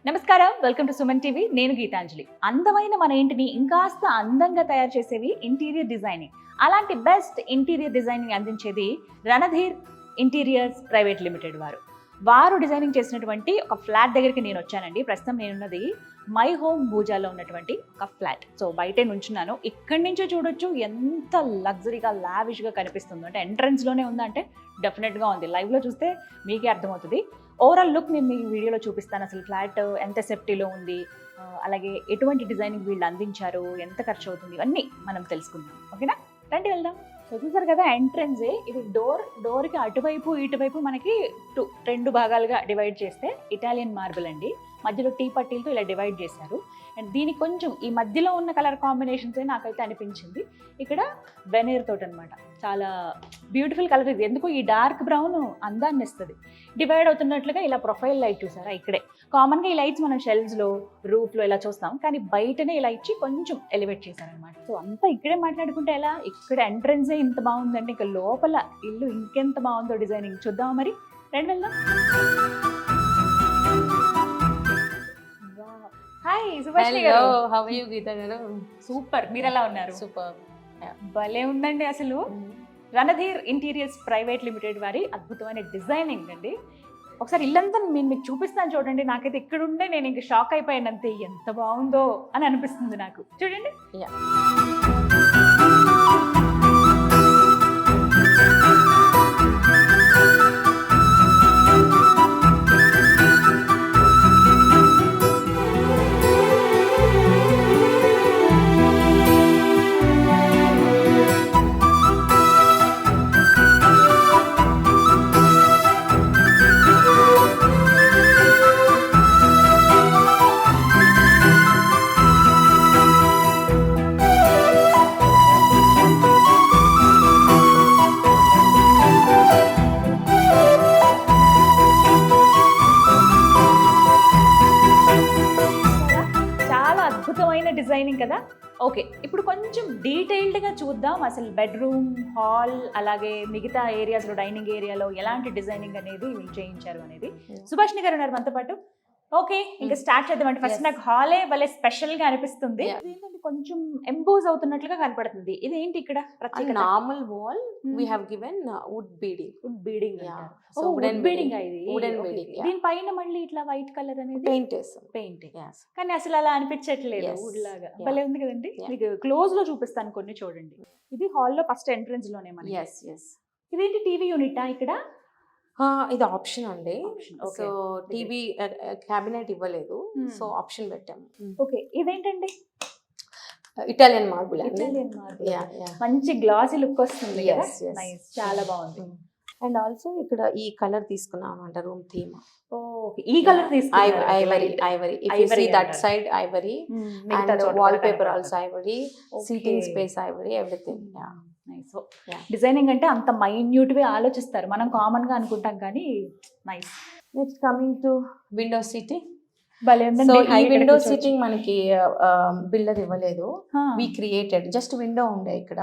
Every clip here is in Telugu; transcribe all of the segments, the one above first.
నమస్కారం, వెల్కమ్ టు సుమన్ టీవీ. నేను గీతాంజలి. అందమైన మన ఇంటిని ఇంకాస్త అందంగా తయారు చేసేవి ఇంటీరియర్ డిజైనింగ్. అలాంటి బెస్ట్ ఇంటీరియర్ డిజైనింగ్ అందించేది రణధీర్ ఇంటీరియర్స్ ప్రైవేట్ లిమిటెడ్ వారు డిజైనింగ్ చేసినటువంటి ఒక ఫ్లాట్ దగ్గరికి నేను వచ్చానండి. ప్రస్తుతం నేనున్నది మై హోమ్ భూజాలో ఉన్నటువంటి ఒక ఫ్లాట్. సో బయటే నుంచున్నాను. ఇక్కడి నుంచే చూడొచ్చు ఎంత లగ్జరీగా లావిష్గా కనిపిస్తుందో. అంటే ఎంట్రన్స్లోనే ఉందంటే డెఫినెట్గా ఉంది. లైవ్లో చూస్తే మీకే అర్థమవుతుంది. ఓవరాల్ లుక్ నేను మీ వీడియోలో చూపిస్తాను. అసలు ఫ్లాట్ ఎంత సేఫ్టీలో ఉంది, అలాగే ఎటువంటి డిజైనింగ్ వీళ్ళు అందించారు, ఎంత ఖర్చు అవుతుంది, ఇవన్నీ మనం తెలుసుకుందాం. ఓకేనా, రండి వెళ్దాం. సో చూసారు కదా, ఎంట్రన్సే ఇది. డోర్కి అటువైపు ఇటువైపు మనకి రెండు భాగాలుగా డివైడ్ చేస్తే ఇటాలియన్ మార్బుల్ అండి. మధ్యలో టీ పట్టీలతో ఇలా డివైడ్ చేశారు. అండ్ దీనికి కొంచెం ఈ మధ్యలో ఉన్న కలర్ కాంబినేషన్సే నాకైతే అనిపించింది. ఇక్కడ వెనీర్ తోటి అనమాట, చాలా బ్యూటిఫుల్ కలర్ ఇది. ఎందుకు ఈ డార్క్ బ్రౌన్ అందాన్ని ఇస్తుంది. డివైడ్ అవుతున్నట్లుగా ఇలా ప్రొఫైల్ లైట్ చూసారా, ఇక్కడే కామన్గా ఈ లైట్స్ మనం షెల్ఫ్స్లో, రూఫ్లో ఇలా చూస్తాం, కానీ బయటనే ఇలా ఇచ్చి కొంచెం ఎలివేట్ చేశారనమాట. సో అంతా ఇక్కడే మాట్లాడుకుంటే ఎలా, ఇక్కడ ఎంట్రన్సే ఇంత బాగుందంటే ఇక లోపల ఇల్లు ఇంకెంత బాగుందో డిజైనింగ్ చూద్దాం. మరి రండి వెళ్దాం. హాయ్ సుభాషిణి గారు. హౌ ఆర్ యు గీత గారు? సూపర్, మీరు ఎలా ఉన్నారు? సూపర్. భలే ఉందండి అసలు. రణధీర్ ఇంటీరియర్స్ ప్రైవేట్ లిమిటెడ్ వారి అద్భుతమైన డిజైనింగ్ అండి. ఒకసారి ఇల్లంతా నేను మీకు చూపిస్తాను చూడండి. నాకైతే ఇక్కడ ఉండే నేను ఇంక షాక్ అయిపోయాను అంతే. ఎంత బాగుందో అని అనిపిస్తుంది నాకు. చూడండి. అద్భుతమైన డిజైనింగ్ కదా. ఓకే, ఇప్పుడు కొంచెం డీటెయిల్డ్గా చూద్దాం. అసలు బెడ్రూమ్, హాల్, అలాగే మిగతా ఏరియాస్లో, డైనింగ్ ఏరియాలో ఎలాంటి డిజైనింగ్ అనేది వీళ్ళు చేయించారు అనేది. సుభాషిణి గారు ఉన్నారు మనతో పాటు. ఓకే, ఇంకా స్టార్ట్ చేద్దామంటే ఫస్ట్ నాకు హాలే భలే స్పెషల్గా అనిపిస్తుంది. ఏంటంటే కొంచెం ఎంబోజ్ అవుతున్నట్లుగా కనపడుతుంది. ఇది ఏంటి ఇక్కడ ప్రత్యేకత? Normal wall we have given wood beading. Wood beading. So wooden beading. Wooden beading. దీనిపైన మళ్ళీ ఇట్లా వైట్ కలర్ అనేది పెయింట్. కానీ అసలు అలా అనిపించట్లేదు, వుడ్ లాగా. భలే ఉంది కదండి. మీకు క్లోజ్ లో చూపిస్తాను కొన్ని, చూడండి. ఇది హాల్లో ఫస్ట్ ఎంట్రన్స్ లోనే మనకి. ఇదేంటి టీవీ యూనిటా ఇక్కడ? ఇది ఆప్షన్ అండి. సో టీవీ క్యాబినెట్ ఇవ్వలేదు, సో ఆప్షన్ పెట్టాము. ఓకే, ఇదేంటండి? Italian marble. మంచి గ్లాసీ లుక్ వస్తుంది. చాలా బాగుంది. అండ్ ఆల్సో ఇక్కడ ఈ కలర్ తీసుకున్నాం అంట, రూమ్ థీమ్. ఈ కలర్ తీసుకున్నాం, Ivory. If you see that side, ivory, and wallpaper also ivory, seating space ivory, everything. Nice. Designing అంటే అంత మైన్యూట్ గా ఆలోచిస్తారు. మనం కామన్ గా అనుకుంటాం కానీ nice. Next coming to window seating. So ఈ విండో సీటింగ్ మనకి బిల్డర్ ఇవ్వలేదు, వి క్రియేటెడ్. జస్ట్ విండో ఉండే ఇక్కడ.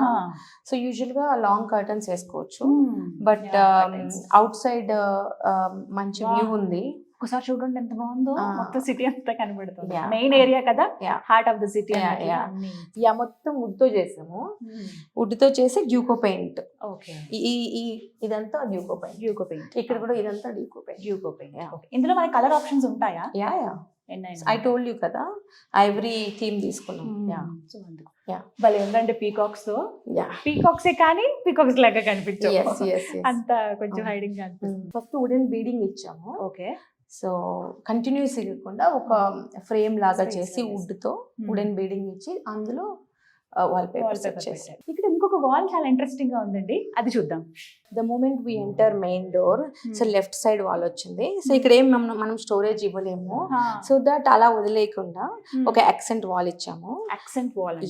సో యూజువల్ గా లాంగ్ కర్టన్స్ వేసుకోవచ్చు, బట్ అవుట్ సైడ్ మంచి వ్యూ ఉంది. ఒకసారి చూడండి ఎంత బాగుందో. మొత్తం సిటీ అంతా కనబడుతుంది. మెయిన్ ఏరియా కదా, హార్ట్ ఆఫ్ ద సిటీ. మొత్తం వుడ్ తో చేసాము. వుడ్ తో చేసి డ్యూకో పెయింట్. ఇదంతా డ్యూకో పెయింట్. ఇక్కడ కూడా ఇదంతా డ్యూకో పెయింట్. ఇందులో మన కలర్ ఆప్షన్స్ ఉంటాయా? ఐ టోల్డ్ యూ కదా, ఐవరీ థీమ్ తీసుకున్నాం. భలే ఉందండి. పీకాక్సే కానీ పీకాక్స్ లాగా కనిపించాయి. అంత కొంచెం హైడింగ్ గా అనిపిస్తుంది. ఫస్ట్ వుడెన్ బీడింగ్ ఇచ్చాము. ఓకే, సో కంటిన్యూస్ ఇవ్వకుండా ఒక ఫ్రేమ్ లాగా చేసి వుడ్ తో వుడెన్ బీడింగ్ ఇచ్చి అందులో వాల్ పేపర్స్ చేశారు. ఇక్కడ ఇంకొక వాల్ చాలా ఇంట్రెస్టింగ్ గా ఉందండి, అది చూద్దాం. The moment we enter main door, so left side wall వచ్చింది. సో ఇక్కడ ఏం మనం స్టోరేజ్ ఇవ్వలేము, సో దట్ అలా వదిలేయకుండా ఒక యాక్సెంట్ వాల్ ఇచ్చాము. Accent wall.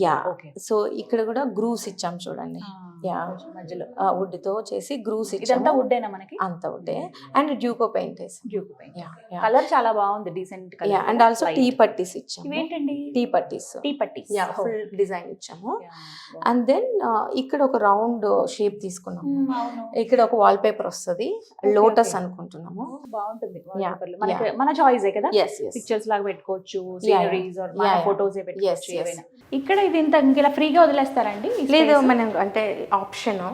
సో ఇక్కడ కూడా గ్రూవ్స్ ఇచ్చాము చూడండి. యా మధ్యలో వుడ్ తో చేసి గ్రూస్ ఇదంతా ఇచ్చాము. వుడ్డేనా మనకి? అంత వుడ్డే. అండ్ డ్యూకో పెయింట్ వేసాం. Duco paint. Yeah yeah colour చాలా బాగుంది, decent yeah. Colour. And also T patties ఇచ్చాము. ఇవేంటండి? T patties. T patties. Yeah full design ఇచ్చాము. అండ్ దెన్ ఇక్కడ ఒక రౌండ్ షేప్ తీసుకున్నాము. అవును. ఇక్కడ ఒక వాల్ పేపర్ వస్తుంది, లోటస్ అనుకుంటున్నాము. బాగుంటుంది. Yeah, మనకి yeah. మన చాయిస్ కదా, ఎస్ ఎస్. పిక్చర్స్ లాగా పెట్టుకోవచ్చు, Yeah, sceneries or yeah, yeah. Photos Yes, పెట్టుకోవచ్చు yes. ఏవైనా. ఇక్కడ ఇది ఇంత ఇలా ఫ్రీగా వదిలేస్తారండి? ఈ లేదు, space? మనం అంటే ఆప్షన్ ఆ.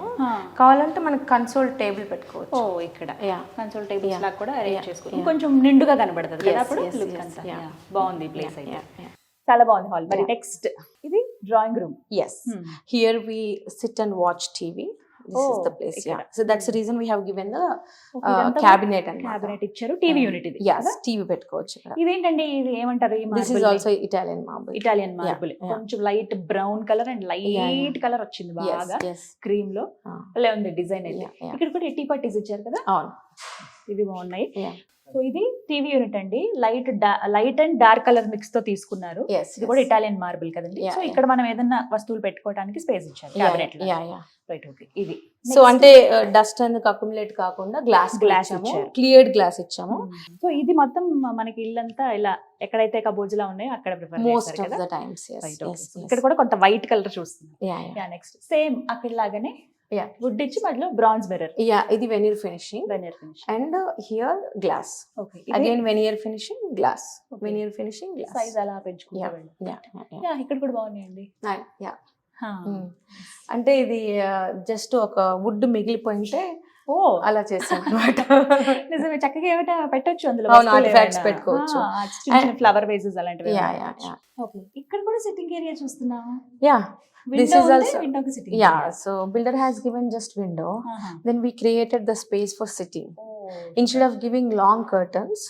కావాలంటే మనకి కన్సోల్ టేబుల్ పెట్టుకోవచ్చు. ఓ ఇక్కడ యా కన్సోల్ టేబుల్స్ Yeah. లాగా కూడా అరేంజ్ Yeah. చేసుకోవచ్చు. Yeah. కొంచెం నిండుగా కనబడుతుంది కదా Yes, అప్పుడు yes, లుక్ yes. అంతా. Yeah. Yeah. బాగుంది ప్లేస్ అయితే. Yeah. చాలా బాగుంది హాల్. మరి Yeah. నెక్స్ట్ ఇది drawing room. Yes, here we sit and watch TV. This is the Oh, place. ikkada. Yeah, so that's the reason we have given the ఇదంతా cabinet and క్యాబినెట్ ఇచ్చారు. టీవీ యూనిట్ ఇది. yes, TV పెట్టుకోవచ్చు ఇక్కడ. ఇదేంటండి, ఇది ఏమంటారు? ఈ This is also Italian marble. Italian marble. yeah. కొంచెం light brown colour and light colour వచ్చింది Yes, బాగా yes. క్రీమ్ లో. Ah. అలా ఉంది డిజైన్ అయితే. Yeah, yeah. ఇక్కడ కూడా టీ పట్టీస్ ఇచ్చారు కదా, అవును. ఇవి బాగున్నాయి. Yeah. సో ఇది టీవీ యూనిట్ అండి. Light and dark colour mix తో తీసుకున్నారు. Yes, ఇది yes. కూడా ఇటాలియన్ మార్బుల్ కదండి. Yeah, సో ఇక్కడ మనం ఏదైనా వస్తువులు పెట్టుకోవడానికి స్పేస్ ఇచ్చారు Yeah, క్యాబినెట్ లో. yeah, yeah. Right, okay. ఇది సో అంటే డస్ట్ అనేది అక్యుములేట్ కాకుండా గ్లాస్ Glass ఇచ్చాము, ఇచ్చారు. క్లియర్డ్ గ్లాస్ ఇచ్చాము. సో ఇది మొత్తం మనకి ఇల్లంతా ఇలా ఎక్కడైతే కబోర్డ్స్ లా ఉన్నాయో అక్కడ ప్రిఫర్ మోస్ట్ చేస్తారు ఆఫ్ కదా. The times. yes Right, yes, okay. yes. ఇక్కడ కూడా కొంత వైట్ కలర్ చూస్తుంది. yeah yeah నెక్స్ట్ సేమ్ అక్కడ లాగానే yeah వుడ్ ఇచ్చి మధ్యలో బ్రాంజ్ మిర్రర్, yeah ఇది veneer finishing veneer finish. and here glass. Okay, again veneer finishing glass. veneer finishing glass. Size అలా పెంచుకుంటూ yeah వెళ్ళి. yeah yeah Yeah, ఇక్కడ కూడా బాగున్నాయండి. yeah. అంటే ఇది జస్ట్ ఒక వుడ్ మిగిలిపోయింటే ఓ అలా చేసాం అన్నమాట. నిజమే, చక్కగా ఏమైనా పెట్టొచ్చు అందులో. అవును, artifacts పెట్టుకోవచ్చు. ఫ్లవర్ వేసెస్ అలాంటివి. yeah yeah yeah ఓకే, ఇక్కడ కూడా సిట్టింగ్ ఏరియా చూస్తున్నాం. yeah this is also విండోకి sitting. yeah so builder has given just window, then we created the space for sitting. Instead of giving long curtains,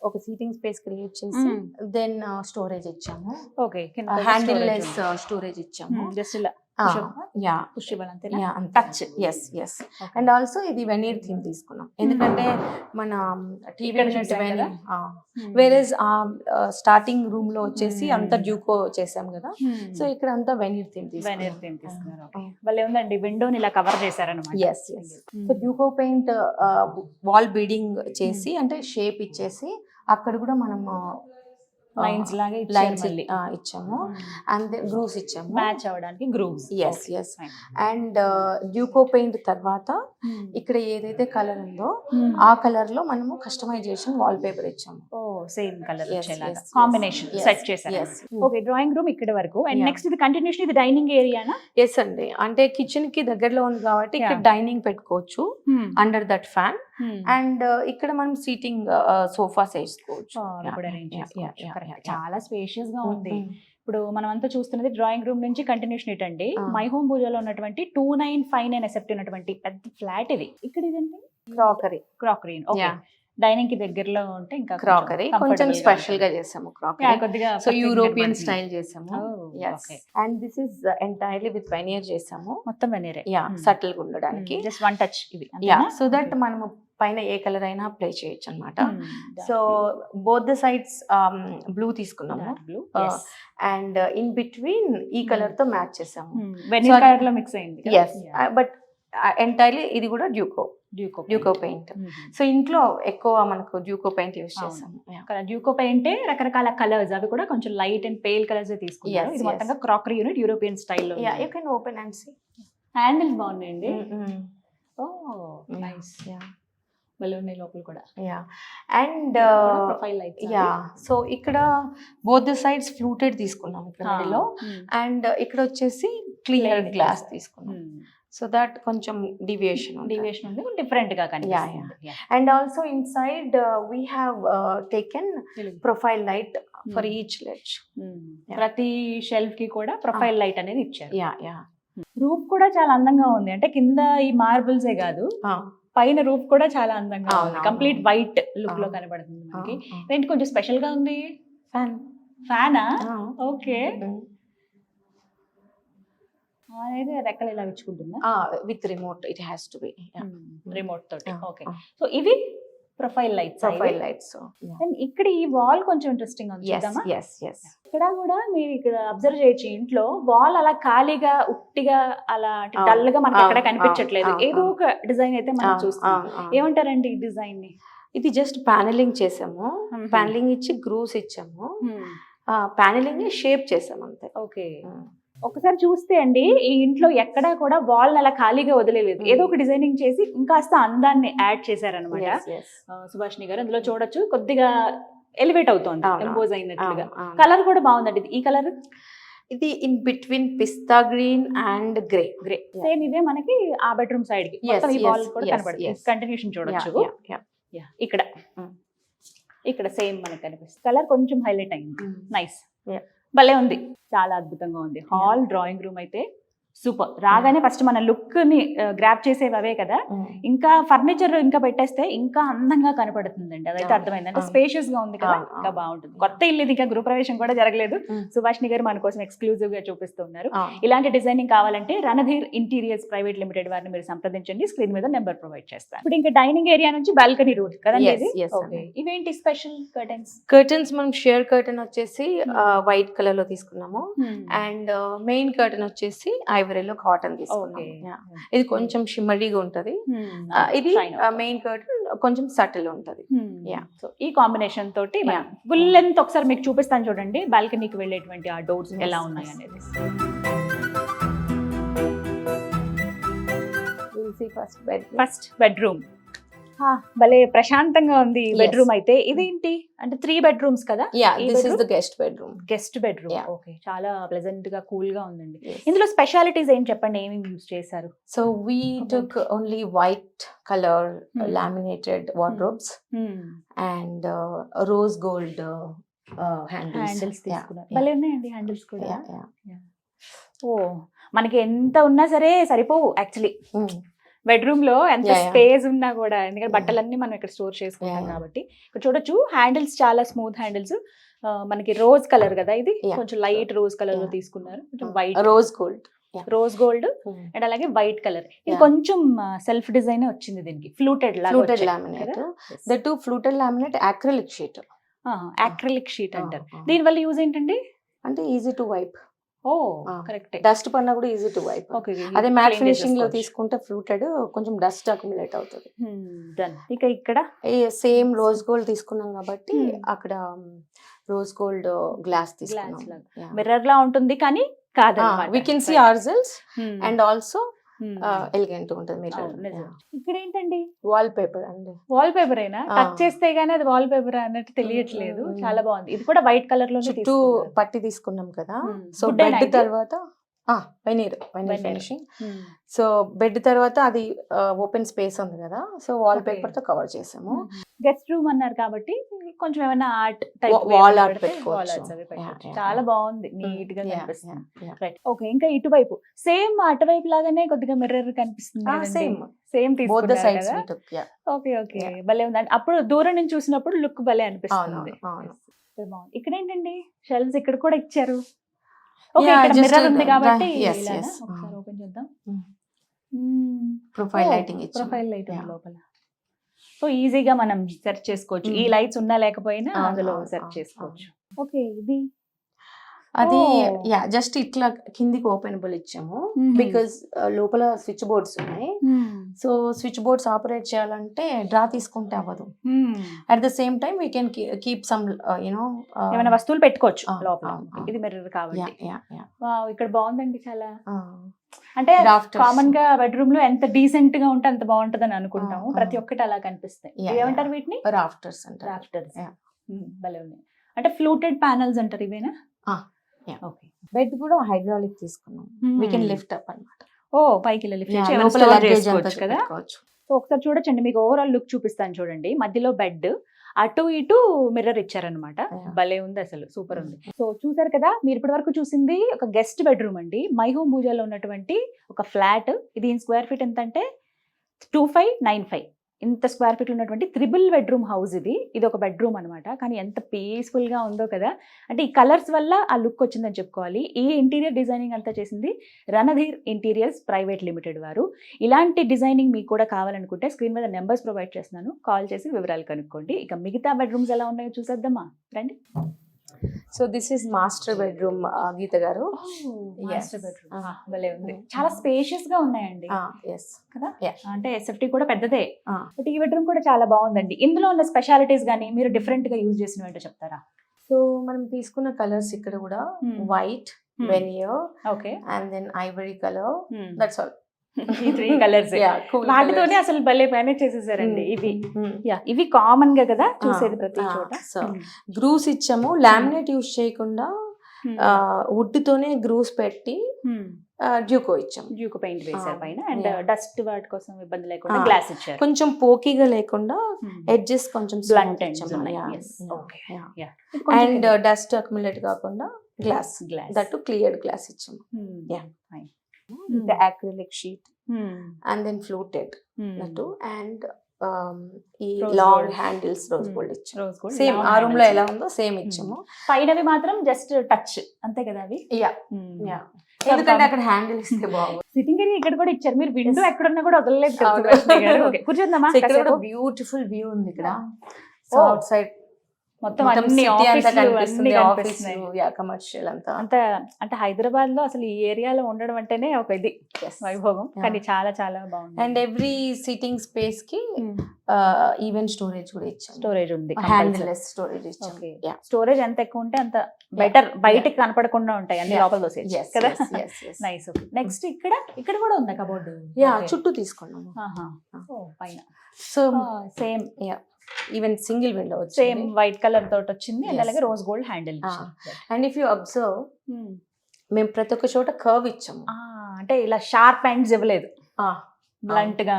ఒక సీటింగ్ స్పేస్ క్రియేట్ చేసి దెన్ స్టోరేజ్ ఇచ్చాము. ఓకే, హ్యాండిల్ లెస్ స్టోరేజ్ ఇచ్చాము. జస్ట్ ఇలా యా పుష్ ఇవ్వాలంతేనా? Yeah touch. Yes yes. And also ఇది వెనీర్ థీమ్ తీసుకున్నాం, ఎందుకంటే మన టీవీ ఇక్కడ చూసాం కదా. వేరేజ్ స్టార్టింగ్ రూమ్ లో వచ్చేసి అంతా డ్యూకో చేసాం కదా, సో ఇక్కడ అంతా వెనీర్ థీమ్ వెనర్ థీమ్ తీసుకున్నారు. భలే ఉందండి, విండోని ఇలా కవర్ చేశారన్నమాట. Yes yes. So Duco paint wall beading చేసి అంటే షేప్ ఇచ్చేసి అక్కడ కూడా మనం లైన్స్ లాగా లైన్స్ మళ్ళీ ఇచ్చాము. అండ్ గ్రూవ్స్ ఇచ్చాము మ్యాచ్ అవ్వడానికి grooves. Yes yes. And Duco paint తర్వాత ఇక్కడ ఏదైతే కలర్ ఉందో ఆ కలర్ లో మనము కస్టమైజేషన్ వాల్ పేపర్ ఇచ్చాము. ఓ సేమ్ కలర్ Yes, వచ్చేలాగా yes, కాంబినేషన్ yes, సెట్ చేశారు. yes. ఓకే, డ్రాయింగ్ రూమ్ ఇక్కడ వరకు. And Yeah. నెక్స్ట్ ఇది కంటిన్యూషన్, ఇది డైనింగ్ ఏరియానా? ఎస్ అండి, అంటే కిచెన్ కి దగ్గరలో ఉంది కాబట్టి ఇక్కడ Yeah. డైనింగ్ పెట్టుకోవచ్చు అండర్ దట్ ఫ్యాన్. అండ్ ఇక్కడ మనం సీటింగ్ సోఫాస్ వేసుకోవచ్చు. చాలా స్పేషియస్ గా ఉంది. ఇప్పుడు మనం అంతా చూస్తున్నది డ్రాయింగ్ రూమ్ నుంచి కంటిన్యూషన్ ఇటండి. మై హోమ్ పూజలో ఉన్నటువంటి 2959 ఎసెప్ట్ ఉన్నటువంటి పెద్ద ఫ్లాట్ ఇది. ఇక్కడ ఇదండి crockery. Crockery. Okay, Yeah. Dining కి దగ్గరలో ఉంటే ఇంకా క్రాకరీ కొంచెం స్పెషల్ గా చేసాము క్రాకరీ. కొద్దిగా సో యూరోపియన్ స్టైల్ చేసాము. Oh, okay. And this is entirely with veneer చేసాము. మొత్తం వెనీరే. యా, సటిల్ గా ఉండడానికి. జస్ట్ వన్ టచ్ ఇది. యా, సో దట్ మనము పైన ఏ కలర్ అయినా అప్లై చేయొచ్చు అనమాట. So both the sides blue తీసుకున్నాము అండ్ ఇన్ బిట్వీన్ ఈ కలర్ తో మ్యాచ్ చేసాము. వెనీర్ కలర్ లో మిక్స్ అయింది. ఎస్, బట్ ఎంటైర్లీ ఇది కూడా డ్యూకో పెయింట్. సో ఇంట్లో ఎక్కువ మనకు డ్యూకో పెయింట్ యూస్ చేసాము. డ్యూకో పెయింట్ రకరకాల కలర్స్, అవి కూడా కొంచెం లైట్ అండ్ పేల్ కలర్స్ తీసుకున్నారు. ఇది మొత్తంగా క్రాకరీ యూనిట్ యూరోపియన్ స్టైల్లో. You can open and see. Handles బాగున్నాయండి. Oh nice. భలే ఉన్నాయి లోపల కూడా. Yeah, and profile lights. Yeah, so ఇక్కడ బోత్ ద సైడ్స్ ఫ్లూటెడ్ తీసుకున్నాం ఇక్కడ మిడిల్లో. అండ్ ఇక్కడ వచ్చేసి క్లియర్ గ్లాస్ తీసుకున్నాం. సో దట్ కొంచెం డివియేషన్ ఉంది, డిఫరెంట్ గా కనిపిస్తుంది. And also inside we have taken profile light for each ledge. ప్రతి షెల్ఫ్ కి కూడా ప్రొఫైల్ లైట్ అనేది ఇచ్చారు. Yeah yeah. రూఫ్ కూడా చాలా అందంగా ఉంది. అంటే కింద ఈ మార్బుల్సే కాదు, పైన రూఫ్ కూడా చాలా అందంగా ఉంది. కంప్లీట్ వైట్ లుక్ లో కనబడుతుంది మనకి. ఏంటి కొంచెం స్పెషల్ గా ఉంది. ఫ్యానా? ఓకే, అనేది రెక్కలు ఇలా విచ్చుకుంటుందా? With remote it has to be. Remote తోటి. ఓకే, సో ఇవి ప్రొఫైల్ లైట్స్. ఇక్కడ ఈ వాల్ కొంచెం ఇంట్రెస్టింగ్ ఉంది, చూద్దామా? ఇక్కడ కూడా మీరు ఇక్కడ అబ్జర్వ్ చేయొచ్చు, ఇంట్లో వాల్ అలా ఖాళీగా ఉట్టిగా అలా డల్ గా మనకి ఎక్కడ కనిపించట్లేదు, ఏదో ఒక డిజైన్ అయితే మనం చూస్తాం. ఏమంటారండి ఈ డిజైన్ ని? ఇది జస్ట్ ప్యానలింగ్ చేసాము, ప్యానలింగ్ ఇచ్చి గ్రూవ్స్ ఇచ్చాము, ప్యానలింగ్ షేప్ చేసాము అంతే. ఓకే, ఒకసారి చూస్తే అండి ఈ ఇంట్లో ఎక్కడా కూడా వాల్ అలా ఖాళీగా వదిలేదు, ఏదో ఒక డిజైనింగ్ చేసి ఇంకాస్త అందాన్ని యాడ్ చేశారనమాట సుభాషిణి గారు. అందులో చూడొచ్చు కొద్దిగా ఎలివేట్ అవుతోంది, ఎంపోజ్ అయినట్టుగా. కలర్ కూడా బాగుందండి. ఈ కలర్ ఇది in between pista green and grey. Same ఇదే మనకి ఆ బెడ్రూమ్ సైడ్ కి మొత్తం ఈ వాల్ కూడా కనబడుతుంది. కంటిన్యూషన్ చూడొచ్చు. ఇక్కడ సేమ్ మనకి కనిపిస్తుంది. కలర్ కొంచెం హైలైట్ అయింది. నైస్, భలే ఉంది, చాలా అద్భుతంగా ఉంది. హాల్ డ్రాయింగ్ రూమ్ అయితే సూపర్. రాగానే ఫస్ట్ మన లుక్ ని గ్రాప్ చేసేవి అవే కదా, ఇంకా ఫర్నిచర్ ఇంకా పెట్టేస్తే ఇంకా అందంగా కనపడుతుందండి. అదైతే అర్థమైంది. అంటే స్పేషియస్ గా ఉంది కదా, ఇంకా బాగుంటుంది. కొత్త ఇల్లు ఇది, ఇంకా గృహప్రవేశం కూడా జరగలేదు. సుభాషిణి గారు మన కోసం ఎక్స్క్లూజివ్ గా చూపిస్తున్నారు. ఇలాంటి డిజైనింగ్ కావాలంటే రణధీర్ ఇంటీరియర్స్ ప్రైవేట్ లిమిటెడ్ వారిని మీరు సంప్రదించండి, స్క్రీన్ మీద నెంబర్ ప్రొవైడ్ చేస్తాను. ఇప్పుడు ఇంకా డైనింగ్ ఏరియా నుంచి బాల్కనీ రూట్ కదా, ఇవేంటి స్పెషల్ కర్టన్స్? మనం షేర్ కర్టన్ వచ్చేసి వైట్ కలర్ లో తీసుకున్నాము, అండ్ మెయిన్ కర్టన్ వచ్చేసి ఐవరీలో కాటన్ తీసుకున్నాము. ఇది కొంచెం షిమ్మరీగా ఉంటది. ఇది మెయిన్ కర్టన్ కొంచెం సటిల్ ఉంటది. సో ఈ కాంబినేషన్ తోటి ఫుల్ లెంత్ ఒకసారి మీకు చూపిస్తాను చూడండి, బాల్కనీకి వెళ్ళేటువంటి ఆ డోర్స్ ఎలా ఉన్నాయి అనేది. ఫస్ట్ బెడ్రూమ్ భలే ప్రశాంతంగా ఉంది బెడ్రూమ్ అయితే. ఇదేంటి అంటే 3 bedrooms కదా? Guest bedroom. ఓకే, చాలా ప్లెజెంట్ గా కూల్ గా ఉందండి. ఇందులో స్పెషాలిటీస్ ఏం చెప్పండి, ఏమేమి యూజ్ చేశారు? So we took only white colour laminated wardrobes and rose gold handles తీసుకున్నారు. భలే ఉన్నాయండి హ్యాండిల్స్ కూడా. ఓ, మనకి ఎంత ఉన్నా సరే సరిపోవు యాక్చువల్లీ బెడ్రూమ్ లో, ఎంత స్పేస్ ఉన్నా కూడా, ఎందుకంటే బట్టలన్నీ మనం ఇక్కడ స్టోర్ చేసుకుంటాం కాబట్టి. ఇక్కడ చూడొచ్చు హ్యాండిల్స్ చాలా స్మూత్ హ్యాండిల్స్. మనకి రోజ్ కలర్ కదా, ఇది కొంచెం లైట్ రోజ్ కలర్ లో తీసుకున్నారు, కొంచెం వైట్ రోజ్ గోల్డ్ అండ్ అలాగే వైట్ కలర్. ఇది కొంచెం సెల్ఫ్ డిజైన్ వచ్చింది దీనికి, ఫ్లూటెడ్ లామినేట్ యాక్రిలిక్ షీట్ అంటారు. దీని వల్ల యూజ్ ఏంటండి? అంటే easy to wipe. Correct, dust పన్నా కూడా ఈజీ టు వైప్. అదే మ్యాట్ ఫినిషింగ్ లో తీసుకుంటే ఫ్లూటెడ్ కొంచెం డస్ట్ అక్యుములేట్ అవుతుంది. ఇక ఇక్కడ సేమ్ రోజ్ గోల్డ్ తీసుకున్నాం కాబట్టి అక్కడ రోజ్ గోల్డ్ గ్లాస్ తీసుకున్నాం. మిర్రర్ లా ఉంటుంది కానీ కాదు, we can see ourselves and also elegant ఉంటుంది మిర్రర్. ఇక్కడ ఏంటండి? వాల్ పేపర్ అండి. వాల్ పేపర్ అయినా టచ్ చేస్తే గానీ అది వాల్ పేపర్ అన్నట్టు తెలియట్లేదు. చాలా బాగుంది. ఇది కూడా వైట్ కలర్ లో చుట్టూ పట్టి తీసుకున్నాం కదా. సో బెడ్ తర్వాత వెనీర్ ఫినిషింగ్. సో బెడ్ తర్వాత అది ఓపెన్ స్పేస్ ఉంది కదా, సో వాల్ పేపర్ తో కవర్ చేసాము. గెస్ట్ రూమ్ అన్నారు కాబట్టి కొంచెం ఏమైనా ఆర్ట్ వాల్ ఆర్ట్ పెట్టుకోవచ్చు. చాలా బాగుంది, నీట్ గా కనిపిస్తుంది. Right, okay. ఇంకా ఇటువైపు సేమ్ అటువైపు లాగానే కొద్దిగా మిర్రర్ కనిపిస్తుంది. సేమ్ తీసుకున్నారు. ఓకే ఓకే, భలే ఉందండి. అప్పుడు దూరం నుంచి చూసినప్పుడు లుక్ భలే అనిపిస్తుంది. ఇక్కడ ఏంటండి షెల్ఫ్స్ ఇక్కడ కూడా ఇచ్చారు. ఓకే, ఇక్కడ మిర్రర్ ఉంది కాబట్టి ఒకసారి ఓపెన్ చేద్దాం. ప్రొఫైల్ లైటింగ్ లోపల. సో ఈజీగా మనం సెర్చ్ చేసుకోవచ్చు. ఈ లైట్స్ ఉన్నా లేకపోయినా అందులో సెర్చ్ చేసుకోవచ్చు. ఓకే, ఇది అది జస్ట్ ఇట్లా కిందికి ఓపెనబుల్ ఇచ్చాము, బికాజ్ లోపల స్విచ్ బోర్డ్స్ ఉన్నాయి. సో స్విచ్ బోర్డ్స్ ఆపరేట్ చేయాలంటే డ్రా తీసుకుంటే అవ్వదు. At the same time we can keep some ఏమైనా వస్తువులు పెట్టుకోవచ్చు లోపల. ఇది మిర్రర్ కాబట్టి ఇక్కడ బాగుందండి చాలా. అంటే కామన్ గా బెడ్రూమ్ లో ఎంత డీసెంట్ గా ఉంటే అంత బాగుంటది అని అనుకుంటాము. ప్రతి ఒక్కటి అలా కనిపిస్తాయి. ఏమంటారు వీటిని? రాఫ్టర్స్. భలే ఉన్నాయి. అంటే ఫ్లూటెడ్ ప్యానల్స్ అంటారు ఇవేనా? ఓకే. బెడ్ కూడా హైడ్రాలిక్ తీసుకున్నాం. వీ కెన్ లిఫ్ట్ అప్ అన్నమాట. ఓ, పైకి లిఫ్ట్ చేసుకోవచ్చు కదా. సో ఒకసారి చూడొచ్చండి, మీకు ఓవరాల్ లుక్ చూపిస్తాను చూడండి. మధ్యలో బెడ్, అటు ఇటు మిర్రర్ ఇచ్చారనమాట. భలే ఉంది అసలు, సూపర్ ఉంది. సో చూసారు కదా, మీరు ఇప్పటి వరకు చూసింది ఒక గెస్ట్ బెడ్రూమ్ అండి, మై హోమ్ భూజాలో ఉన్నటువంటి ఒక ఫ్లాట్. ఇది స్క్వేర్ ఫీట్ ఎంత అంటే 2595. ఇంత స్క్వేర్ ఫీట్ ఉన్నటువంటి 3 బెడ్రూమ్ హౌస్ ఇది ఒక బెడ్రూమ్ అనమాట. కానీ ఎంత పీస్ఫుల్ గా ఉందో కదా. అంటే ఈ కలర్స్ వల్ల ఆ లుక్ వచ్చిందని చెప్పుకోవాలి. ఈ ఇంటీరియర్ డిజైనింగ్ అంతా చేసింది రణధీర్ ఇంటీరియర్స్ ప్రైవేట్ లిమిటెడ్ వారు. ఇలాంటి డిజైనింగ్ మీకు కూడా కావాలనుకుంటే స్క్రీన్ మీద నెంబర్స్ ప్రొవైడ్ చేస్తున్నాను, కాల్ చేసి వివరాలు కనుక్కోండి. ఇక మిగతా బెడ్రూమ్స్ ఎలా ఉన్నాయో చూసేద్దామా రండి. So this is master bedroom Geetha garu. Master bedroom భలే ఉంది, చాలా స్పేషియస్ గా ఉన్నాయండి కదా. అంటే ఎస్ఎఫ్టీ కూడా పెద్దదే, బట్ ఈ బెడ్రూమ్ కూడా చాలా బాగుందండి. ఇందులో ఉన్న స్పెషాలిటీస్ గానీ మీరు డిఫరెంట్ గా యూజ్ చేసిన ఏంటో చెప్తారా? సో మనం తీసుకున్న కలర్స్ ఇక్కడ కూడా white, veneer, okay, and then ivory colour, that's all. ఈ 3 కలర్స్ వాటితోనే అసలు భలే మేనేజ్ చేసేసారండి. ఇవి కామన్ గా కదా చూసేది ప్రతి చోట. సో గ్రూస్ ఇచ్చాము, లామినేట్ యూజ్ చేయకుండా వుడ్ తోనే గ్రూస్ పెట్టి డ్యూకో ఇచ్చాము. డ్యూకో పెయింట్ వేసారు పైన, అండ్ డస్ట్ వాటి కోసం ఇబ్బంది లేకుండా గ్లాస్ ఇచ్చారు. కొంచెం పోకీగా లేకుండా ఎడ్జెస్ కొంచెం బ్లంట్ అండ్ డస్ట్ అక్యుములేట్ కాకుండా గ్లాస్ దట్టు క్లియర్ గ్లాస్ ఇచ్చాము. The acrylic sheet and then fluted that and ఈ లాంగ్ హ్యాండిల్స్ రోజ్ గోల్డ్ ఇచ్చాము. సేమ్ ఆ రూమ్ లో ఎలా ఉందో సేమ్ ఇచ్చాము. పైనవి మాత్రం జస్ట్ టచ్ అంతే కదా అవి. ఎందుకంటే అక్కడ హ్యాండిల్ ఇస్తే బాగుంది. సిట్టింగ్ ఏరియా ఇక్కడ కూడా ఇచ్చారు. మీరు విండో ఎక్కడున్నా కూడా వదలలేదు. కూర్చోద్దామా? ఇక్కడ కూడా బ్యూటిఫుల్ వ్యూ ఉంది ఇక్కడ. సో అవుట్ సైడ్ మొత్తం అన్ని కమర్షియల్ అంతా అంటే హైదరాబాద్ లో అసలు ఈ ఏరియాలో ఉండడం అంటేనే ఒక ఇది వైభోగం. కానీ చాలా చాలా బాగుంది. అండ్ ఎవ్రీ సిట్టింగ్ స్పేస్ కి ఈవెన్ స్టోరేజ్ కూడా ఇచ్చాం. స్టోరేజ్ ఉంది, హ్యాండిల్లెస్ స్టోరేజ్ ఇచ్చాం. స్టోరేజ్ ఎంత ఎక్కువ ఉంటే అంత బెటర్, బయటకి కనపడకుండా ఉంటాయి అన్ని లోపల దోసేసి కదా. నైస్. ఓకే, నెక్స్ట్ ఇక్కడ కూడా ఉందా కబోర్డ్? చుట్టూ తీసుకున్నాము పైన. So same even single window same white colour తోటి వచ్చింది, అండ్ అలాగే rose gold handle. And if you observe మేము ప్రతి ఒక్క చోట కర్వ్ ఇచ్చాము. అంటే ఇలా షార్ప్ ఎండ్స్ ఇవ్వలేదు, బ్లంట్ గా.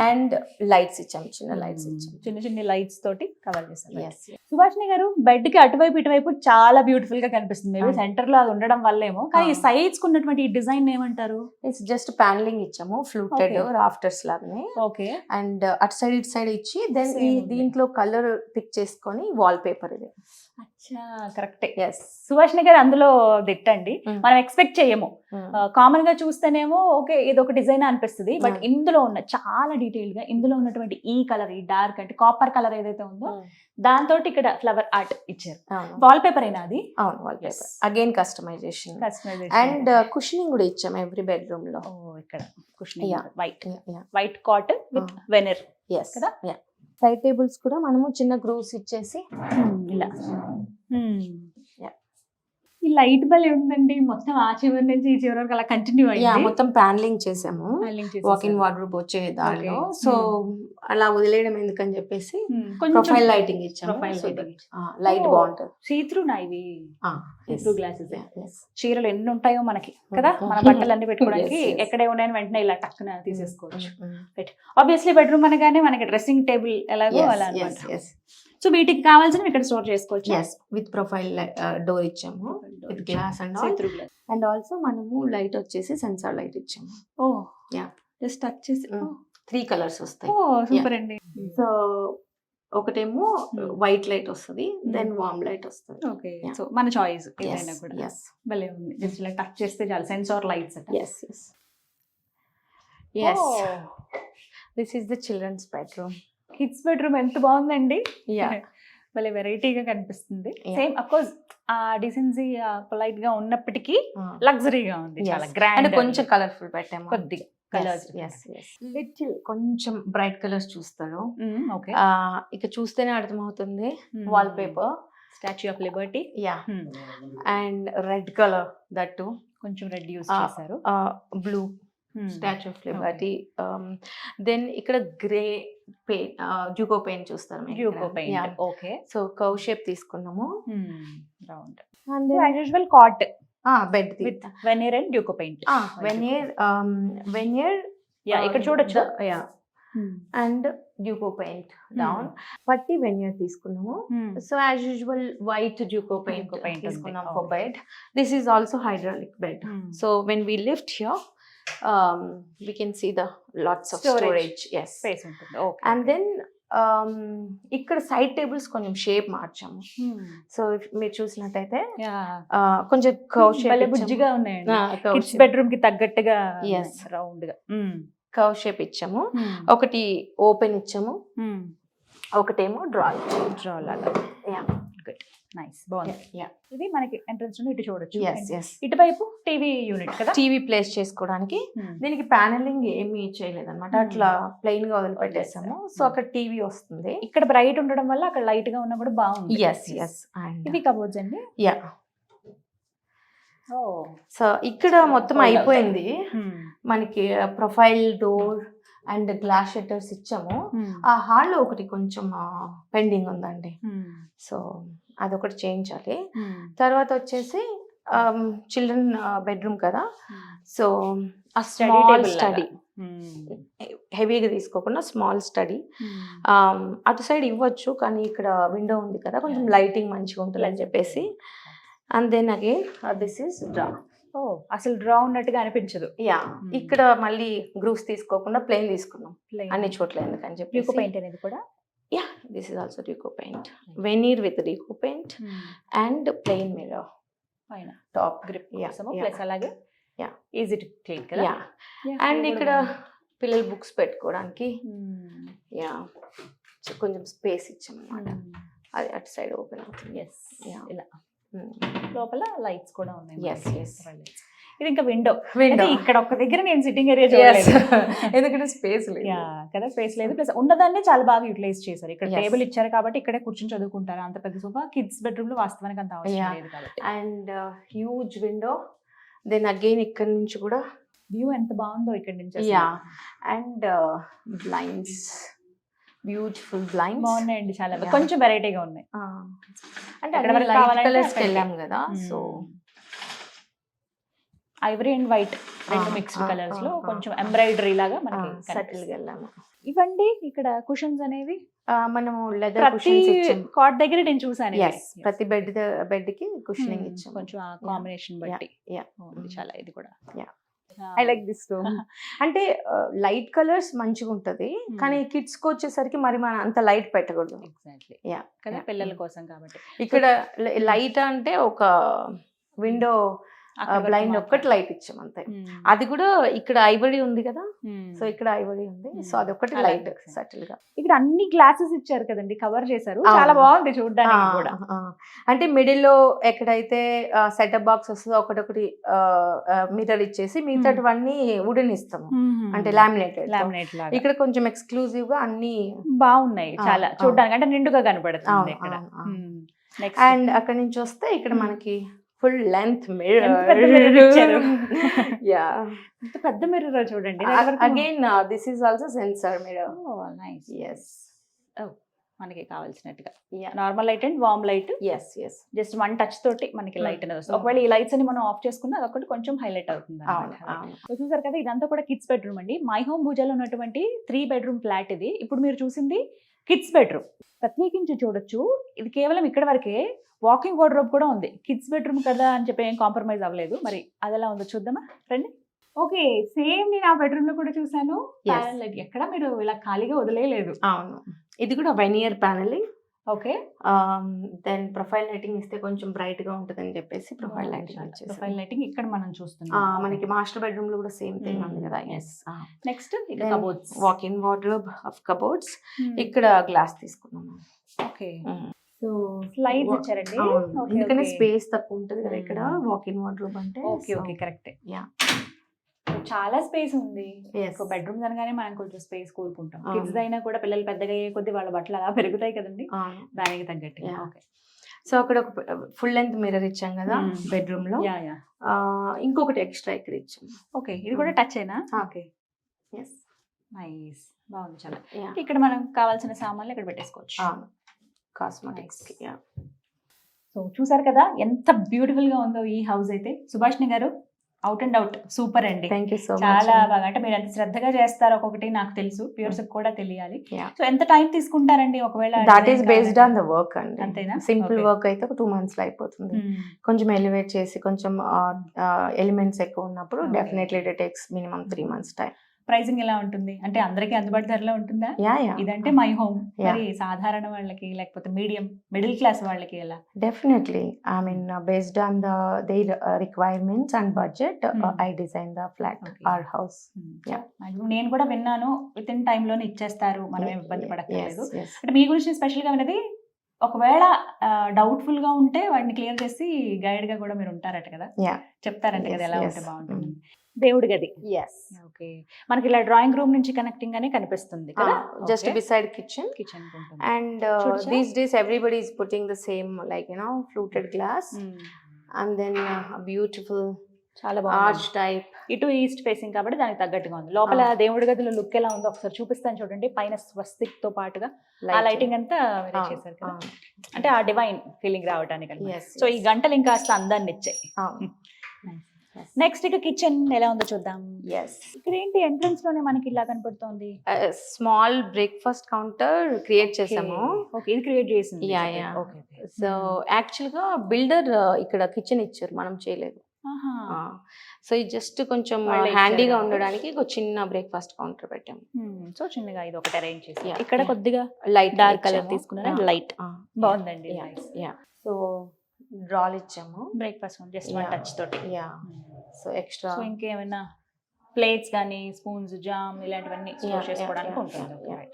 అండ్ లైట్స్ ఇచ్చాము, చిన్న లైట్స్ ఇచ్చాము, చిన్న లైట్స్ తోటి కవర్ చేసాం. సుభాషిణి గారు, బెడ్ కి అటువైపు ఇటువైపు చాలా బ్యూటిఫుల్ గా కనిపిస్తుంది. మేబీ సెంటర్ లో అది ఉండడం వల్లేమో, కానీ ఈ సైడ్స్ కు ఉన్నటువంటి ఈ డిజైన్ ఏమంటారు? ఇట్స్ జస్ట్ ప్యానలింగ్ ఇచ్చాము, ఫ్లూటెడ్ రాఫ్టర్స్ లాగానే. ఓకే, అండ్ అటు సైడ్ ఇటు సైడ్ ఇచ్చి దెన్ ఈ దీంట్లో కలర్ పిక్ చేసుకొని వాల్ పేపర్ ఇది. అచ్చా, కరెక్టే. సుభాషిణి గారు అందులో దిట్టండి. మనం ఎక్స్పెక్ట్ చేయము, కామన్ గా చూస్తేనేమో ఓకే ఇది ఒక డిజైన్ అనిపిస్తుంది, బట్ ఇందులో ఉన్న చాలా డీటెయిల్ గా ఇందులో ఉన్నటువంటి ఈ కలర్, ఈ డార్క్ అంటే కాపర్ కలర్ ఏదైతే ఉందో దాంతో ఇక్కడ ఫ్లవర్ ఆర్ట్ ఇచ్చారు. వాల్ పేపర్ అయినా అది? అవును, wall paper. Again customisation. And cushioning కూడా ఇచ్చాము ఎవ్రీ బెడ్రూమ్ లో. ఇక్కడ cushioning white cotton with veneer కదా. సైడ్ టేబుల్స్ కూడా మనము చిన్న గ్రూవ్స్ ఇచ్చేసి ఇలా. ఈ లైట్ బల్ ఉందండి, మొత్తం ఆ చివరి నుంచి ఈ చివరి వరకు అలా కంటిన్యూ అయ్యి మొత్తం ప్యానలింగ్ చేసాము వాక్ ఇన్ వార్డ్రోబ్ వచ్చే దానిలో. సో అలా వదిలేయడం ఎందుకని చెప్పేసి ప్రొఫైల్ లైటింగ్ ఇచ్చాము. లైట్ బాగుంటుంది. సీత్రూనా ఇవి? See-through glasses. చీరలు ఎన్ని ఉంటాయో మనకి కదా, మన బట్టలు అన్ని పెట్టుకోవడానికి ఎక్కడే ఉన్నాయని వెంటనే ఇలా టక్కున తీసేసుకోవచ్చు. ఆబ్వియస్లీ బెడ్రూమ్ అనగానే మనకి డ్రెస్సింగ్ టేబుల్ ఎలాగో అలా అన్నమాట. సో వీటికి కావాల్సిన ఇక్కడ స్టోర్ చేసుకోవచ్చు. విత్ ప్రొఫైల్ డోర్ ఇచ్చాము, with glass and and also మనము లైట్ వచ్చేసి సెన్సార్ లైట్ ఇచ్చాము. జస్ట్ టచ్ చేసి 3 కలర్స్ వస్తాయి. సూపర్ అండి. సో ఒకటేమో వైట్ లైట్ వస్తుంది, దెన్ వార్మ్ లైట్ వస్తుంది. ఓకే, సో మన చాయిస్ ఏదైనా కూడా. భలే ఉంది, జస్ట్ ఇలా టచ్ చేస్తే చాలు. సెన్సార్ లైట్స్ అట. This is the children's bedroom. Kids bedroom ఎంత బాగుందండి. భలే వెరైటీగా కనిపిస్తుంది. సేమ్ అఫ్ కోర్స్ ఆ డిసెన్సీ పొలైట్ గా ఉన్నప్పటికీ లగ్జరీగా ఉంది, చాలా గ్రాండ్. కొంచెం కలర్ఫుల్ పెట్టాము, కొద్దిగా కలర్స్. లిటిల్ కొంచెం బ్రైట్ కలర్స్ చూస్తాను. ఓకే, ఇక చూస్తేనే అర్థమవుతుంది. Wall paper Statue of Liberty. And red colour, that కొంచెం రెడ్ యూస్ చేశారు. Blue Statue of Liberty. Then ఇక్కడ గ్రే పెయింట్, జూకో పెయింట్ చూస్తారు. ఓకే, సో కర్వ్ షేప్ తీసుకున్నాము. Round and as usual cot bed with veneer and Duco paint. Veneer ఇక్కడ చూడొచ్చు. And Duco paint down. పట్టి వెనియర్ తీసుకున్నాము. So as usual white Duco paint తీసుకున్నాం for bed. This is also hydraulic bed. So when we lift here we can see the lots of Storage. storage. Yes. Space ఉంటుంది. ఓకే. And then ఇక్కడ సైడ్ టేబుల్స్ కొంచెం షేప్ మార్చాము. సో మీరు చూసినట్టయితే కొంచెం కర్వ్ భలే షేప్ బుజ్జిగా ఉన్నాయండి. కిడ్స్ బెడ్రూమ్ కి తగ్గట్టుగా Yes. రౌండ్ గా. కర్వ్ షేప్ ఇచ్చాము. ఒకటి ఓపెన్ ఇచ్చాము, ఒకటేమో డ్రా ఇచ్చాము. డ్రా లాగా. Yeah. గుడ్, నైస్, బాగుంది. Yeah. ఇది మనకి ఎంట్రన్స్ నుండి ఇటు చూడొచ్చు. Yes, yes. ఇటువైపు టీవీ యూనిట్ కదా. టీవీ ప్లేస్ చేసుకోవడానికి దీనికి ప్యానలింగ్ ఏమీ చేయలేదన్నమాట, అట్లా ప్లెయిన్ గా వదిలిపెట్టేసాము. సో అక్కడ టీవీ వస్తుంది. ఇక్కడ బ్రైట్ ఉండడం వల్ల అక్కడ లైట్ గా ఉన్నా కూడా బాగుంది. Yes yes. అండ్ ఇవి కబోర్డ్స్ అండి. యా, సో ఇక్కడ మొత్తం అయిపోయింది. మనకి profile door and glass shutters ఇచ్చాము. ఆ హాల్లో ఒకటి కొంచెం పెండింగ్ ఉందండి, సో అదొకటి చేయించాలి. తర్వాత వచ్చేసి చిల్డ్రన్ బెడ్రూమ్ కదా, సో ఆ స్మాల్ స్టడీ, హెవీగా తీసుకోకుండా స్మాల్ స్టడీ అటు సైడ్ ఇవ్వచ్చు, కానీ ఇక్కడ విండో ఉంది కదా, కొంచెం లైటింగ్ మంచిగా ఉంటుంది అని చెప్పేసి. And then again this is drawer. అసలు డ్రా ఉన్నట్టుగా అనిపించదు. యా, ఇక్కడ మళ్ళీ గ్రూవ్స్ తీసుకోకుండా ప్లెయిన్ తీసుకున్నాం అన్ని చోట్ల, ఎందుకని చెప్పి. డ్యూకో పెయింట్ అనేది కూడా. Yeah, this is also Duco paint, veneer with Duco paint and plain mirror పైన టాప్ గ్రిప్ ప్లస్ అలాగే ఈజీ టు క్లీన్ కదా. యా, అండ్ ఇక్కడ పిల్లల బుక్స్ పెట్టుకోవడానికి యా కొంచెం స్పేస్ ఇచ్చాం అన్నమాట. అది అటు సైడ్ ఓపెన్ అవుతుంది. ఎస్, ఇలా లోపల లైట్స్ కూడా ఉన్నాయి. Yes yes. ఇది ఇంకా విండో. విండో ఇక్కడ ఒక దగ్గర నేను సిట్టింగ్ ఏరియా చూడలేదు, ఎందుకంటే స్పేస్ లేదు కదా, స్పేస్ లేదు. ప్లస్ ఉన్నదాన్ని చాలా బాగా యూటిలైజ్ చేశారు. ఇక్కడ టేబుల్ ఇచ్చారు కాబట్టి ఇక్కడే కూర్చొని చదువుకుంటారు. అంత పెద్ద సోఫా కిడ్స్ బెడ్రూమ్ లో వాస్తవానికి అంత అవసరం లేదు కాబట్టి. And huge window. Then again ఇక్కడ నుంచి కూడా వ్యూ ఎంత బాగుందో ఇక్కడ నుంచి. Yeah, and blinds, beautiful blinds బాగున్నాయండి, చాలా కొంచెం వెరైటీగా ఉన్నాయి. అంటే అక్కడ లైట్ కలర్స్ వెళ్ళాం కదా, సో ఐవరీ అండ్ వైట్ రెండు మిక్స్డ్ కలర్స్ లో కొంచెం ఎంబ్రాయిడరీ లాగా మనకి సటిల్ గా వెళ్ళాము. ఇవ్వండి ఇక్కడ కుషన్స్ అనేవి మనము లెదర్ కుషన్స్ ఇచ్చాము. కాట్ దగ్గర నేను చూసాను. ప్రతి బెడ్ కి కుషనింగ్ ఇచ్చాము, కొంచెం ఆ కాంబినేషన్ బట్టి. చాలా ఇది కూడా. I like this room. అంటే లైట్ కలర్స్ మంచిగా ఉంటది, కానీ కిడ్స్ కి వచ్చేసరికి మరి మనం అంత లైట్ పెట్టకూడదు. ఎగ్జాక్ట్లీ, కదా, పిల్లల కోసం కాబట్టి. ఇక్కడ లైట్ అంటే ఒక విండో బ్లైండ్ ఒక్కటి లైట్ ఇచ్చాం అంతే. అది కూడా ఇక్కడ ఐవరీ ఉంది కదా, సో ఇక్కడ ఐవరీ ఉంది, సో అది ఒకటి లైట్ సటిల్ గా. ఇక్కడ అన్ని గ్లాసెస్ ఇచ్చారు కదండి, కవర్ చేశారు, చాలా బాగుంది చూడడానికి కూడా. అంటే మిడిల్ లో ఎక్కడైతే సెటప్ బాక్స్ వస్తుందో ఒకటొకటి మిర్రర్ ఇచ్చేసి మిగతావన్నీ వుడెన్ ఇస్తాము, అంటే లామినేటెడ్. ఇక్కడ కొంచెం ఎక్స్క్లూజివ్ గా అన్ని బాగున్నాయి చాలా చూడడానికి, అంటే నిండుగా కనపడుతుంది ఇక్కడ. అండ్ అక్కడ నుంచి వస్తే ఇక్కడ మనకి ఫుల్ లెంత్ మిర్రర్. యా, ఇంత పెద్ద మిర్రర్ చూడండి. Again this is also sensor mirror. Nice. Yes, మనకి కావాల్సినట్టుగా normal light and warm light. Yes yes. Just one touch తోటి మనకి లైట్ అనేది వస్తుంది. ఒకవేళ ఈ లైట్స్ అని మనం ఆఫ్ చేసుకున్నా అదొకటి కొంచెం హైలైట్ అవుతుంది. చూసారు కదా, ఇదంతా కూడా కిడ్స్ బెడ్రూమ్ అండి. మై హోమ్ భూజాలో ఉన్నటువంటి 3 బెడ్రూమ్ ఫ్లాట్ ఇది. ఇప్పుడు మీరు చూసింది కిడ్స్ బెడ్రూమ్. ప్రత్యేకించి చూడొచ్చు, ఇది కేవలం ఇక్కడ వరకే. వాకింగ్ వార్డ్రోబ్ కూడా ఉంది. కిడ్స్ బెడ్రూమ్ కదా అని చెప్పి ఏం కాంప్రమైజ్ అవ్వలేదు. మరి అది ఎలా ఉందో చూద్దామా రండి. ఓకే, సేమ్ నేను ఆ బెడ్రూమ్ లో కూడా చూసాను. ఎక్కడ మీరు ఇలా ఖాళీగా వదిలేదు. అవును, ఇది కూడా veneer panelling. Okay, then profile lighting ఇస్తే కొంచెం బ్రైట్ గా ఉంటది అని చెప్పేసి ప్రొఫైల్ లైటింగ్. ప్రొఫైల్ లైటింగ్ ఇక్కడ మనం చూస్తున్నాం. మనకి మాస్టర్ బెడ్రూమ్ లో కూడా సేమ్ థింగ్ ఉంది కదా. Next cupboards, walk in wardrobe of cupboards. ఇక్కడ గ్లాస్ తీసుకున్నాము. ఓకే, సో స్లైడ్స్ ఇచ్చారండి. ఎందుకంటే స్పేస్ తక్కువ ఉంటది కదా ఇక్కడ వాక్ ఇన్ వార్డ్రోబ్ అంటే. Okay okay, correct. యా, చాలా స్పేస్ ఉంది. బెడ్రూమ్ అనగానే మనం కొంచెం స్పేస్ కోరుకుంటాం. కిడ్స్ అయినా కూడా పిల్లలు పెద్దగా అయ్యే కొద్ది వాళ్ళ బట్టలు అలా పెరుగుతాయి కదండి, దానికి తగ్గట్టు. ఓకే, సో అక్కడ ఒక ఫుల్ లెంత్ మిర్రర్ ఇచ్చాం కదా బెడ్రూమ్ లో. ఇంకొకటి ఎక్స్ట్రా ఇక్కడ ఇచ్చాం. ఓకే, ఇది కూడా టచ్ అయినా. ఓకే, ఎస్, నైస్, బాగుంది చాలా. ఇక్కడ మనం కావాల్సిన సామాన్లు ఇక్కడ పెట్టేసుకోవచ్చు. కాస్మెటిక్స్. సో చూసారు కదా ఎంత బ్యూటిఫుల్ గా ఉందో ఈ హౌస్ అయితే. సుభాష్ని గారు, అవుట్ అండ్ అవుట్ సూపర్ అండి. Thank you so much. చాలా బాగా, అంటే మీరు ఎంత శ్రద్ధగా చేస్తారో ఒక్కొక్కటి నాకు తెలుసు, వ్యూవర్స్ కూడా తెలియాలి. Yeah. సో ఎంత టైం తీసుకుంటారండి ఒకవేళ దట్ design ఈస్ బేస్డ్ కావాలంటే? ఆన్ ద వర్క్ అండి. అంతేనా? Simple Okay. వర్క్ అయితే ఒక 2 months లో అయిపోతుంది. కొంచెం ఎలివేట్ చేసి కొంచెం ఎలిమెంట్స్ ఎక్కువ ఉన్నప్పుడు Okay. Definitely it takes minimum 3 months time. Pricing ఎలా ఉంటుంది, అంటే అందరికీ అందుబాటు ధరలో ఉంటుందా? యా ఇదంటే మై హోమ్, Yeah. మరి సాధారణ వాళ్ళకి లేకపోతే మీడియం మిడిల్ క్లాస్ వాళ్ళకి ఎలా? Definitely I mean based on the their requirements and budget I design the flat Okay. Or house. Yeah. నేను కూడా విన్నాను, విత్ ఇన్ టైమ్ లోనే ఇచ్చేస్తారు, మనం ఏం ఇబ్బంది పడక్కర్లేదు. Yes. అంటే మీ గురించి స్పెషల్ గా విన్నది, ఒకవేళ డౌట్ఫుల్ గా ఉంటే వాటిని క్లియర్ చేసి గైడ్ గా కూడా మీరు ఉంటారట కదా, Yeah. చెప్తారంట కదా Yes, ఎలా yes. ఉంటే బాగుంటుంది. దేవుడి గది. Yes. ఓకే, మనకి ఇలా డ్రాయింగ్ రూమ్ నుంచి కనెక్టింగ్ గానే కనిపిస్తుంది కదా, Just beside kitchen. కిచెన్ ఉంటుంది. And Chucha? these days everybody is putting the same, like fluted glass, and then a beautiful చాలా arch బాగుంది. type. ఇటు ఈస్ట్ ఫేసింగ్ కాబట్టి దానికి తగ్గట్టుగా ఉంది. లోపల దేవుడి గదిలో లుక్ ఎలా ఉందో ఒకసారి చూపిస్తాను చూడండి. పైన స్వస్తిక్ తో పాటుగా ఆ లైటింగ్ అంతా మీరే చేశారు కదా, అంటే ఆ డివైన్ ఫీలింగ్ రావడానికి. Yes. సో ఈ గంటలు ఇంకా కాస్త అందాన్ని ఇచ్చాయి. నెక్స్ట్ ఇక కిచెన్ ఎలా ఉందో చూద్దాం. Yes. ఇక్కడ ఏంటి, ఎంట్రన్స్ లోనే మనకి ఇలా కనపడుతోంది. స్మాల్ బ్రేక్ఫాస్ట్ కౌంటర్ క్రియేట్ చేసాము. ఓకే, ఇది క్రియేట్ చేసింది. Yeah, yeah. Okay. So actual గా బిల్డర్ ఇక్కడ కిచెన్ ఇచ్చారు, మనం చేయలేదు. సో ఇది జస్ట్ కొంచెం వాళ్ళే హ్యాండీగా ఇచ్చారా? ఉండడానికి ఒక చిన్న బ్రేక్ఫాస్ట్ కౌంటర్ పెట్టాము. సో చిన్నగా ఇది ఒకటి అరేంజ్ చేసి, Yeah, ఇక్కడ yeah. కొద్దిగా లైట్ డార్క్ కలర్ తీసుకున్నారా, లైట్ బాగుందండి. సో డ్రాల్ ఇచ్చాము. Breakfast just one Yeah. Touch తోటి. Yeah so extra. సో ఇంకేమైనా ప్లేట్స్ కానీ స్పూన్స్, జామ్ ఇలాంటివన్నీ స్టోర్ చేసుకోవడానికి ఉంటుంది. Yeah.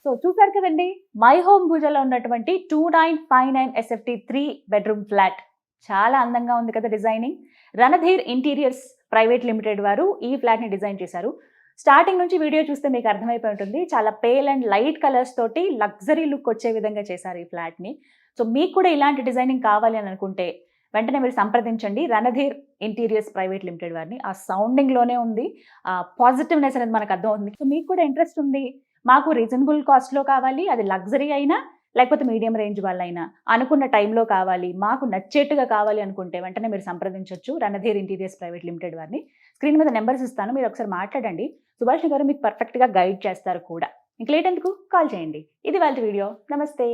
సో చూసారు కదండి, మై హోమ్ భుజలో ఉన్నటువంటి 2959 SFT 3 బెడ్రూమ్ ఫ్లాట్. చాలా అందంగా ఉంది కదా designing. Randhir interiors private limited వారు ఈ ఫ్లాట్ని డిజైన్ చేశారు. స్టార్టింగ్ నుంచి వీడియో చూస్తే మీకు అర్థమైపోయి ఉంటుంది, చాలా పేల్ అండ్ లైట్ కలర్స్ తోటి లగ్జరీ లుక్ వచ్చే విధంగా చేశారు ఈ ఫ్లాట్ని. సో మీకు కూడా ఇలాంటి డిజైనింగ్ కావాలి అని అనుకుంటే వెంటనే మీరు సంప్రదించండి రణధీర్ ఇంటీరియర్స్ ప్రైవేట్ లిమిటెడ్ వారిని. ఆ సౌండింగ్లోనే ఉంది, ఆ పాజిటివ్నెస్ అనేది మనకు అర్థం అవుతుంది. సో మీకు కూడా ఇంట్రెస్ట్ ఉంది, మాకు రీజనబుల్ కాస్ట్లో కావాలి, అది లగ్జరీ అయినా లేకపోతే మీడియం రేంజ్ వాళ్ళైనా, అనుకున్న టైంలో కావాలి, మాకు నచ్చేట్టుగా కావాలి అనుకుంటే వెంటనే మీరు సంప్రదించవచ్చు రణధీర్ ఇంటీరియర్స్ ప్రైవేట్ లిమిటెడ్ వారిని. స్క్రీన్ మీద నెంబర్స్ ఇస్తాను, మీరు ఒకసారి మాట్లాడండి. సుభాషిణి గారు మీకు పర్ఫెక్ట్గా గైడ్ చేస్తారు కూడా. ఇంక లేట్ ఎందుకు, కాల్ చేయండి. ఇది వాళ్ళ వీడియో. నమస్తే.